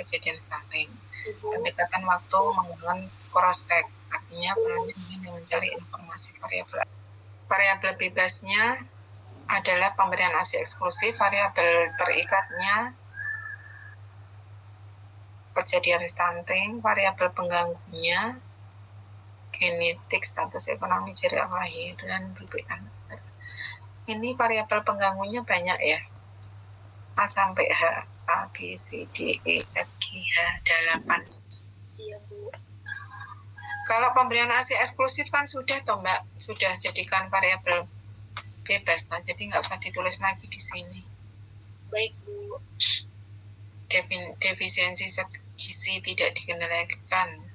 kejadian stunting. Ibu. Pendekatan waktu menggunakan cross-check, artinya penelitian ingin mencari informasi variabel bebasnya adalah pemberian ASI eksklusif, variabel terikatnya kejadian stunting, variabel pengganggunya genetik, status ekonomi, jarak lahir, dan BPN. Ini variabel pengganggunya banyak ya, A sampai H, A, B, C, D, E, F, G, H, ada 8. Iya, Bu. Kalau pemberian ASI eksklusif kan sudah toh Mbak, sudah jadikan variabel bebas, nah jadi nggak usah ditulis lagi di sini. Baik, Bu. Defisiensi zat gizi tidak dikendalikan.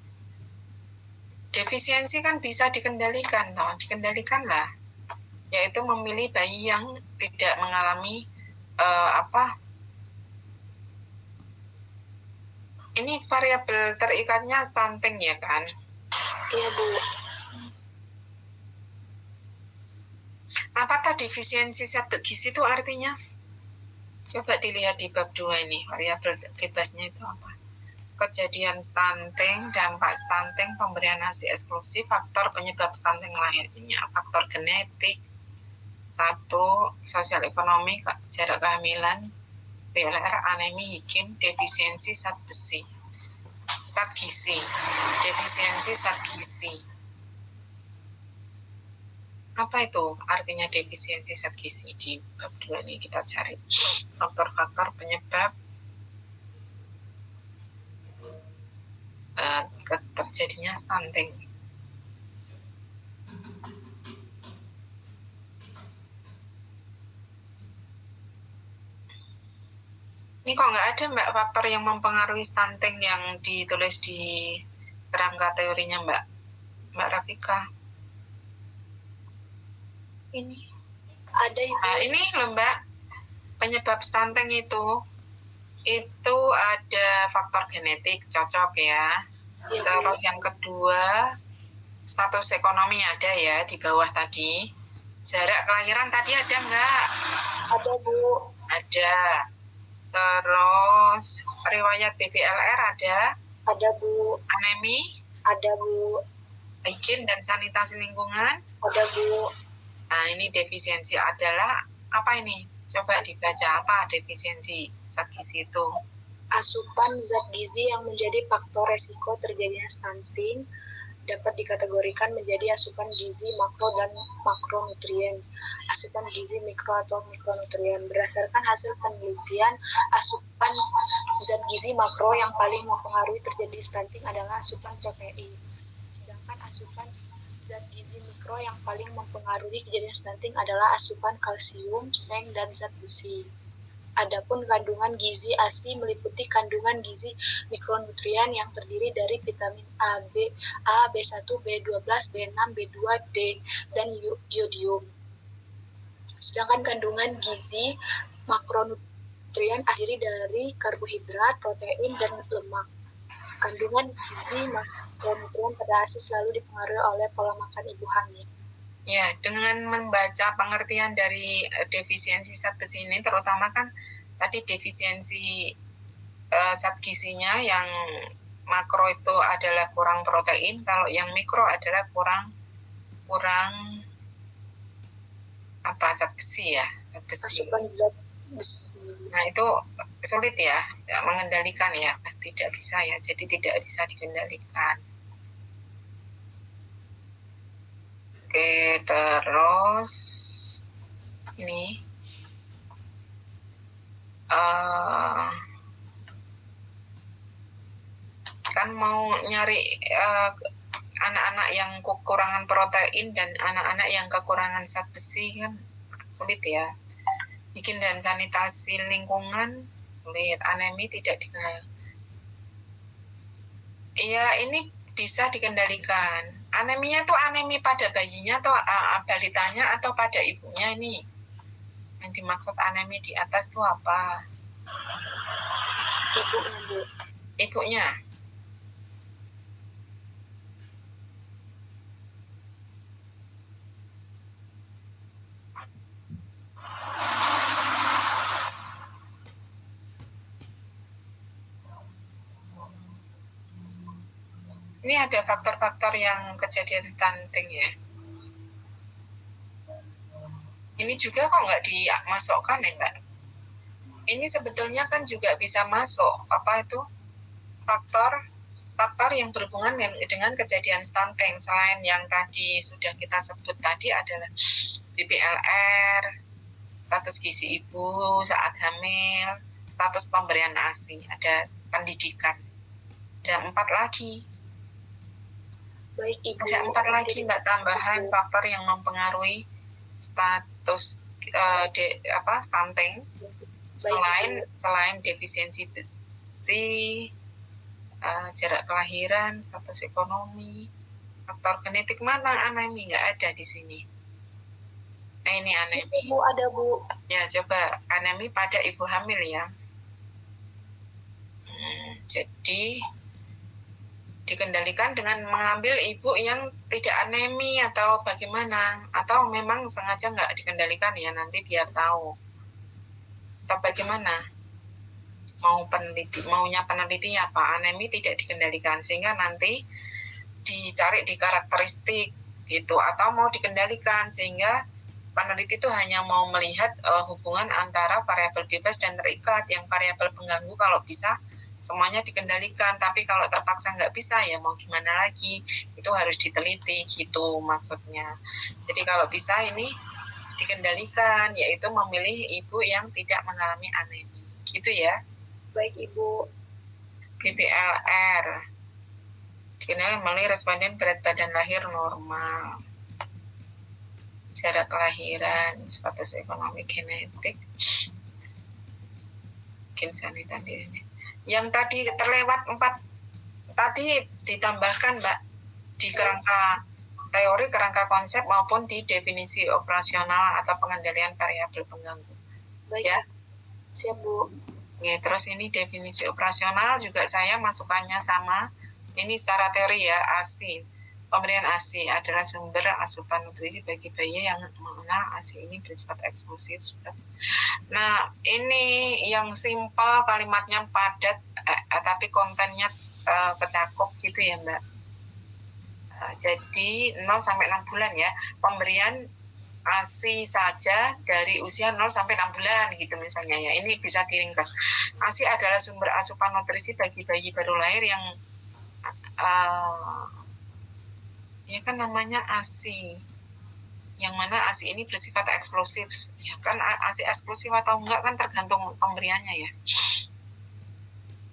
Defisiensi kan bisa dikendalikan, no? Dikendalikanlah, yaitu memilih bayi yang tidak mengalami ini variabel terikatnya stunting ya kan? Iya, Bu. Apakah defisiensi zat gizi itu artinya? Coba dilihat di bab 2 ini, variabel bebasnya itu apa? Kejadian stunting, dampak stunting, pemberian ASI eksklusif, faktor penyebab stunting lahirnya, faktor genetik, 1, sosial ekonomi, jarak kehamilan, PLR, anemi, higien, defisiensi zat besi. Zat gizi, defisiensi zat gizi. Apa itu artinya defisiensi zat gizi? Di bab 2 ini kita cari faktor-faktor penyebab terjadinya stunting. Ini kok nggak ada Mbak faktor yang mempengaruhi stunting yang ditulis di kerangka teorinya Mbak Rafika. Ini. Ada, Ibu. Nah ini loh Mbak, penyebab stunting itu ada faktor genetik, cocok ya. Terus yang kedua, status ekonomi ada ya di bawah tadi. Jarak kelahiran tadi ada nggak? Ada, Bu. Ada. Terus riwayat BPLR ada? Ada, Bu. Anemi? Ada, Bu. Higien dan sanitasi lingkungan? Ada, Bu. Nah ini defisiensi adalah apa ini? Coba dibaca apa defisiensi zat gizi itu? Asupan zat gizi yang menjadi faktor resiko terjadinya stunting dapat dikategorikan menjadi asupan gizi makro dan makronutrien, asupan gizi mikro atau mikronutrien. Berdasarkan hasil penelitian, asupan zat gizi makro yang paling mempengaruhi terjadi stunting adalah asupan protein. Sedangkan asupan zat gizi mikro yang paling mempengaruhi kejadian stunting adalah asupan kalsium, seng, dan zat besi. Adapun kandungan gizi ASI meliputi kandungan gizi mikronutrien yang terdiri dari vitamin A, B1, B12, B6, B2, D, dan yodium. Sedangkan kandungan gizi makronutrien terdiri dari karbohidrat, protein, dan lemak. Kandungan gizi makronutrien pada ASI selalu dipengaruhi oleh pola makan ibu hamil. Ya, dengan membaca pengertian dari defisiensi zat besi ini, terutama kan tadi defisiensi zat gizinya yang makro itu adalah kurang protein, kalau yang mikro adalah kurang zat besi ya, zat besi. Asupan zat besi. Nah itu sulit ya mengendalikan ya, tidak bisa ya, jadi tidak bisa dikendalikan. Oke, terus ini kan mau nyari anak-anak yang kekurangan protein dan anak-anak yang kekurangan zat besi kan sulit ya. Higien dan sanitasi lingkungan sulit, anemi tidak dikendalikan. Iya, ini bisa dikendalikan. Aneminya tuh anemi pada bayinya atau balitanya atau pada ibunya ini? Yang dimaksud anemi di atas tuh apa? Ibunya, Bu. Ibunya. Ini ada faktor-faktor yang kejadian stunting ya. Ini juga kok nggak dimasukkan ya Mbak? Ini sebetulnya kan juga bisa masuk apa itu faktor yang berhubungan dengan kejadian stunting. Selain yang tadi sudah kita sebut tadi adalah BPLR, status gizi ibu saat hamil, status pemberian ASI, ada pendidikan. Ada 4 lagi. Baik Ibu. Ada 4 lagi Mbak tambahan faktor yang mempengaruhi status stunting selain defisiensi besi, jarak kelahiran, status ekonomi, faktor genetik. Mana anemi? Nggak ada di sini. Nah, ini anemi. Bu, ada Bu. Ya, coba anemi pada ibu hamil ya. Jadi dikendalikan dengan mengambil ibu yang tidak anemi atau bagaimana, atau memang sengaja nggak dikendalikan ya, nanti biar tahu atau bagaimana maunya peneliti apa, anemi tidak dikendalikan sehingga nanti dicari di karakteristik gitu, atau mau dikendalikan sehingga peneliti itu hanya mau melihat hubungan antara variabel bebas dan terikat, yang variabel pengganggu kalau bisa semuanya dikendalikan, tapi kalau terpaksa nggak bisa ya mau gimana lagi, itu harus diteliti gitu maksudnya. Jadi kalau bisa ini dikendalikan, yaitu memilih ibu yang tidak mengalami anemi gitu ya. Baik Ibu. BPLR dikendalikan melalui responden berat badan lahir normal, jarak kelahiran, status ekonomi, genetik, insanitas diri. Yang tadi terlewat 4 tadi ditambahkan Mbak di kerangka teori, kerangka konsep maupun di definisi operasional atau pengendalian variabel pengganggu. Baik. Ya. Siap Bu. Oke, terus ini definisi operasional juga saya masukannya sama. Ini secara teori ya, ASI. Pemberian ASI adalah sumber asupan nutrisi bagi bayi yang mana ASI ini bersifat eksklusif. Nah, ini yang simpel, kalimatnya padat, tapi kontennya kecakup gitu ya Mbak. Jadi 0 sampai 6 bulan ya, pemberian ASI saja dari usia 0 sampai 6 bulan gitu misalnya ya. Ini bisa diringkas. ASI adalah sumber asupan nutrisi bagi bayi baru lahir yang ya kan namanya ASI, yang mana ASI ini bersifat eksklusif. Ya kan ASI eksklusif atau enggak kan tergantung pemberiannya ya.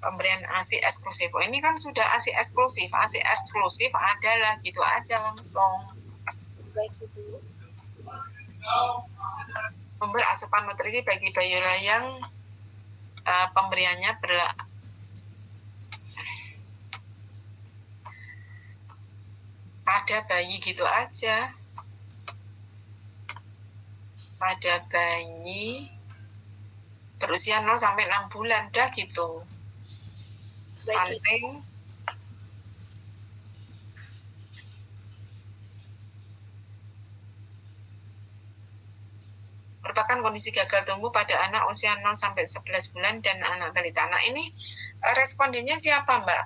Pemberian ASI eksklusif. Oh, ini kan sudah ASI eksklusif. ASI eksklusif adalah gitu aja langsung. Baik Ibu. Sumber asupan nutrisi bagi bayi yang pemberiannya pada bayi gitu aja. Pada bayi berusia 0 sampai 6 bulan dah gitu. Stunting merupakan kondisi gagal tumbuh pada anak usia 0 sampai 11 bulan dan anak balita. Nah, ini respondennya siapa, Mbak?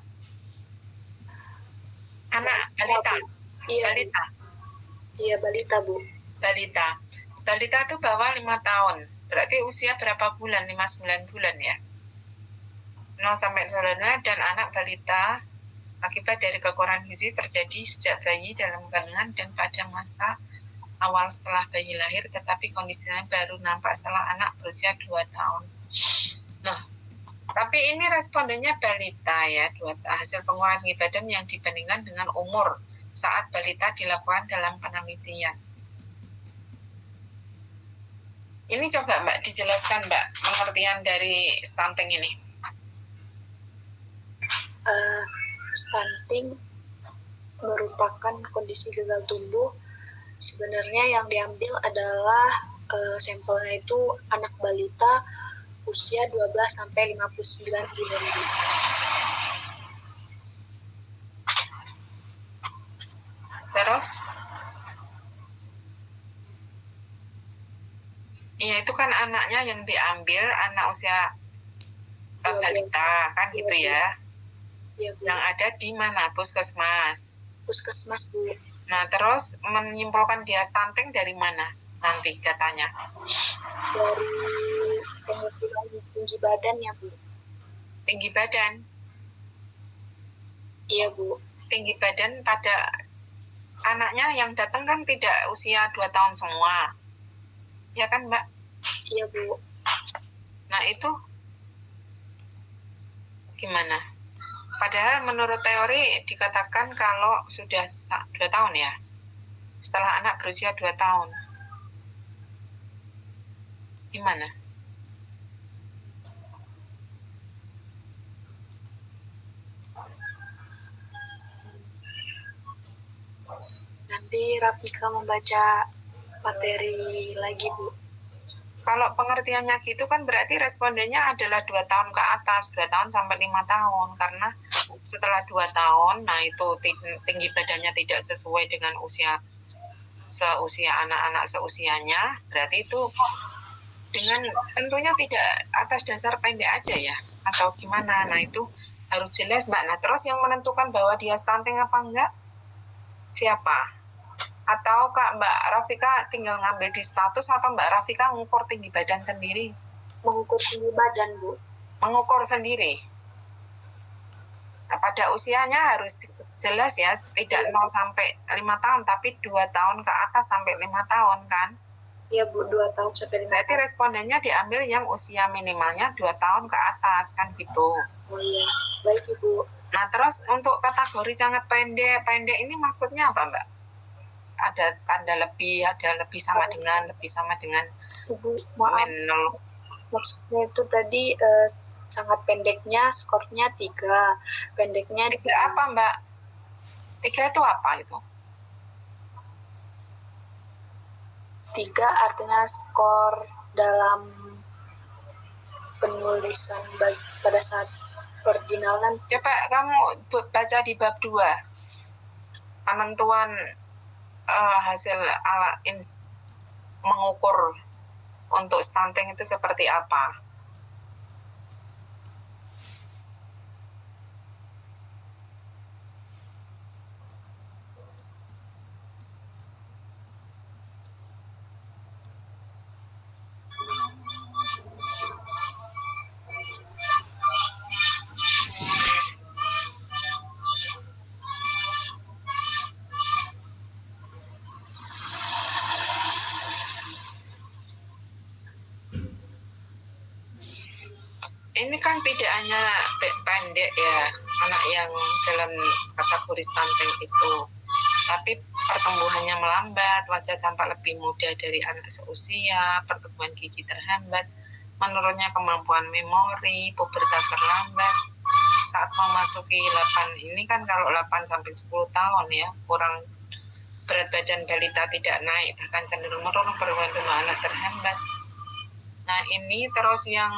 Anak balita. Iya. Balita. Iya, balita, Bu. Balita. Balita itu bawah 5 tahun. Berarti usia berapa bulan? 5-9 bulan ya. 0 sampai 9 bulan dan anak balita akibat dari kekurangan gizi terjadi sejak bayi dalam kandungan dan pada masa awal setelah bayi lahir, tetapi kondisinya baru nampak setelah anak berusia 2 tahun. Nah, tapi ini respondennya balita ya, hasil pengurangan tinggi badan yang dibandingkan dengan umur saat balita dilakukan dalam penelitian. Ini coba Mbak dijelaskan Mbak pengertian dari stunting ini. Stunting merupakan kondisi gagal tumbuh. Sebenarnya yang diambil adalah sampelnya itu anak balita usia 12 sampai 59 bulan. Terus? Iya, itu kan anaknya yang diambil anak usia balita kan gitu ya. Iya, Bu. Yang ada di mana? Puskesmas. Puskesmas, Bu. Nah, terus menyimpulkan dia stunting dari mana nanti katanya? Dari pengukuran tinggi badannya, Bu. Tinggi badan? Iya, Bu. Tinggi badan pada anaknya yang datang kan tidak usia 2 tahun semua. Ya kan, Mbak? Iya, Bu. Nah, itu gimana? Padahal menurut teori dikatakan kalau sudah 2 tahun ya, setelah anak berusia 2 tahun. Gimana? Nanti Rafika membaca materi lagi, Bu. Kalau pengertiannya gitu kan berarti respondennya adalah 2 tahun ke atas, 2 tahun sampai 5 tahun. Karena setelah 2 tahun, nah itu tinggi badannya tidak sesuai dengan seusia anak-anak seusianya, berarti itu dengan tentunya tidak atas dasar pendek aja ya, atau gimana. Nah itu harus jelas, Mbak. Nah terus yang menentukan bahwa dia stunting apa enggak, siapa? Atau Kak Mbak Rafika tinggal ngambil di status, atau Mbak Rafika ngukur tinggi badan sendiri? Mengukur tinggi badan, Bu. Mengukur sendiri. Nah, pada usianya harus jelas ya, tidak 0 sampai 5 tahun, tapi 2 tahun ke atas sampai 5 tahun kan? Iya, Bu, 2 tahun sampai 5 tahun. Berarti respondennya diambil yang usia minimalnya 2 tahun ke atas kan gitu. Oh iya, baik Ibu. Nah terus untuk kategori sangat pendek ini maksudnya apa, Mbak? Ada tanda lebih, ada lebih sama dengan, Ibu, maaf. menol. Maksudnya itu tadi sangat pendeknya skornya 3, pendeknya 3 apa, Mbak? 3 itu apa itu? 3 artinya skor dalam penulisan pada saat perjinalan. Coba kamu baca di bab 2. Penentuan hasil alat mengukur untuk stunting itu seperti apa? Ini kan tidak hanya pendek ya, anak yang dalam kategori stunting itu, tapi pertumbuhannya melambat, wajah tampak lebih muda dari anak seusia, pertumbuhan gigi terhambat, menurunnya kemampuan memori, pubertas terlambat. Saat memasuki 8 ini kan kalau 8 sampai 10 tahun ya, kurang berat badan balita tidak naik, bahkan cenderung menurun, pertumbuhan anak terhambat. Nah ini terus yang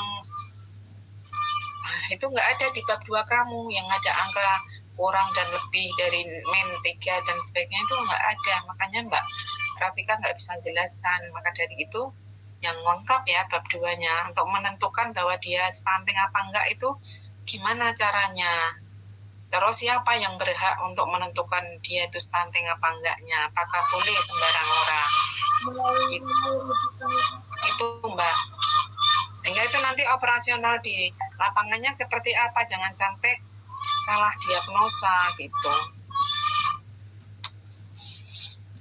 itu nggak ada di bab 2 kamu, yang ada angka kurang dan lebih dari min 3 dan sebagainya itu nggak ada. Makanya Mbak Rafika nggak bisa jelaskan. Maka dari itu yang lengkap ya bab 2-nya untuk menentukan bahwa dia stunting apa enggak itu gimana caranya. Terus siapa yang berhak untuk menentukan dia itu stunting apa enggaknya? Apakah boleh sembarang orang? Itu Mbak. Sehingga itu nanti operasional di lapangannya seperti apa, jangan sampai salah diagnosa gitu.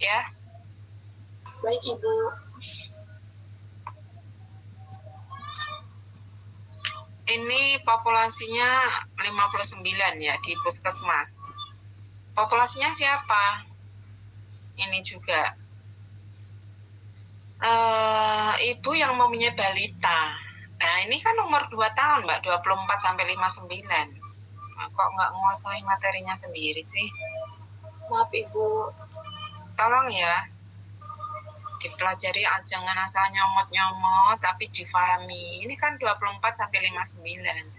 Ya. Baik Ibu. Ini populasinya 59 ya di puskesmas. Populasinya siapa? Ini juga ibu yang mempunyai balita. Nah ini kan umur 2 tahun Mbak, 24 sampai 59. Nah, kok nggak menguasai materinya sendiri sih? Maaf Ibu. Tolong ya, dipelajari, jangan asal nyomot-nyomot, tapi difahami. Ini kan 24 sampai 59.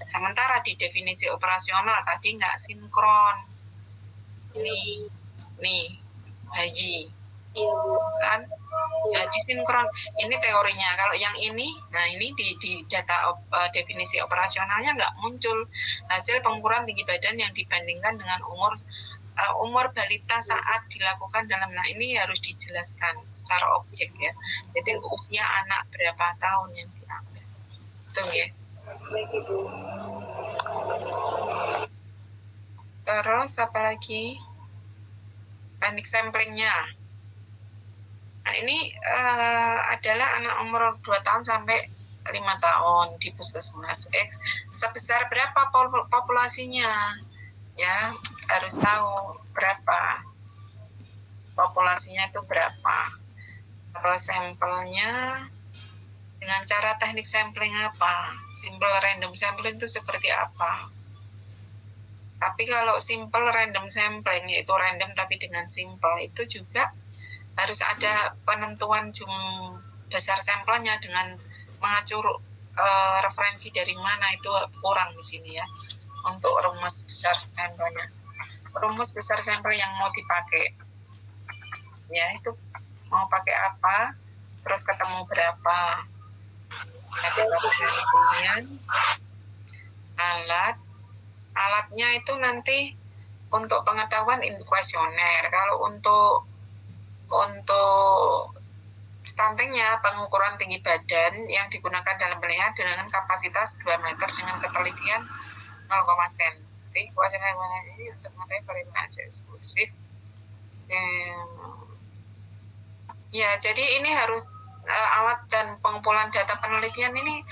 Sementara di definisi operasional tadi nggak sinkron. Nih, bayi. Iya Bu. Kan? Ya, disinkron. Ini teorinya. Kalau yang ini, nah ini di data definisi operasionalnya nggak muncul hasil pengukuran tinggi badan yang dibandingkan dengan umur balita saat dilakukan dalam. Nah ini harus dijelaskan secara objek ya. Jadi usia anak berapa tahun yang diambil. Betul ya. Baik Ibu. Terus apa lagi? Teknik samplingnya. Nah ini adalah anak umur 2 tahun sampai 5 tahun di puskesmas X. Sebesar berapa populasinya? Ya, harus tahu berapa populasinya itu berapa. Kalau sampelnya dengan cara teknik sampling apa? Simple random sampling itu seperti apa? Tapi kalau simple random sampling, yaitu random tapi dengan simple, itu juga harus ada penentuan besar sampelnya dengan mengacu referensi dari mana, itu kurang di sini ya untuk rumus besar sampelnya. Rumus besar sampel yang mau dipakai ya itu mau pakai apa, terus ketemu berapa. Kemudian alatnya itu nanti untuk pengetahuan kuesioner. Kalau untuk stuntingnya pengukuran tinggi badan yang digunakan dalam melihat dengan kapasitas 2 meter dengan ketelitian 0, cm. Kuesioner ini untuk mengetahui variasi eksklusif. Ya, jadi ini harus alat dan pengumpulan data penelitian ini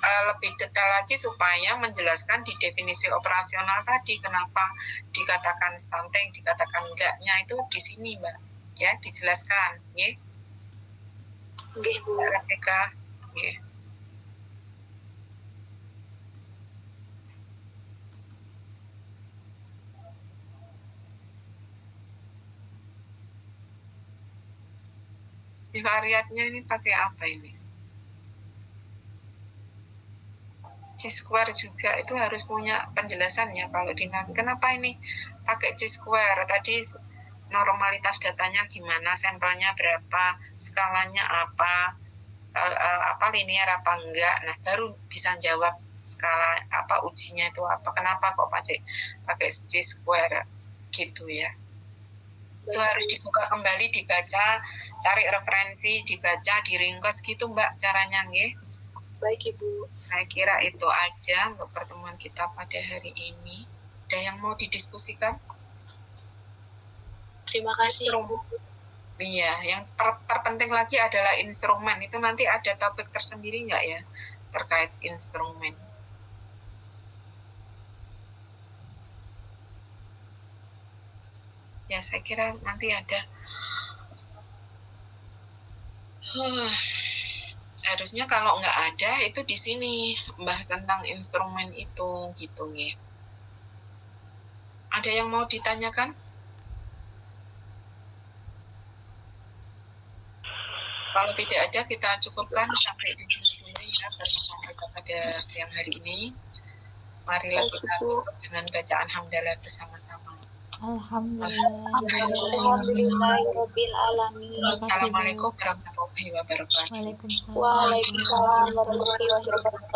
lebih detail lagi supaya menjelaskan di definisi operasional tadi kenapa dikatakan stunting, dikatakan enggaknya itu di sini, Mbak. Ya, dijelaskan, ya. Nggih, Bu. Ketika, ya. Di variatnya ini pakai apa ini? C-square juga itu harus punya penjelasan ya kalau kenapa ini pakai C-square tadi, normalitas datanya gimana, sampelnya berapa, skalanya apa linear apa enggak. Nah baru bisa jawab skala apa, ujinya itu apa, kenapa kok pakai C-square gitu ya. Itu harus dibuka kembali, dibaca, cari referensi, dibaca, diringkes gitu Mbak caranya nggih. Baik Ibu. Saya kira itu aja untuk pertemuan kita pada hari ini. Ada yang mau didiskusikan? Terima kasih Ibu. Iya, yang terpenting lagi adalah instrumen. Itu nanti ada topik tersendiri nggak ya terkait instrumen? Ya, saya kira nanti ada. Harusnya kalau nggak ada itu di sini bahas tentang instrumen itu gitu ya. Ada yang mau ditanyakan? Kalau tidak ada, kita cukupkan sampai di sini dulu ya pertemuan kita pada siang hari ini. Marilah kita tutup dengan bacaan hamdalah bersama-sama. Alhamdulillahirabbil alamin. Assalamualaikum warahmatullahi wabarakatuh. Waalaikumsalam. Waalaikumsalam warahmatullahi wabarakatuh.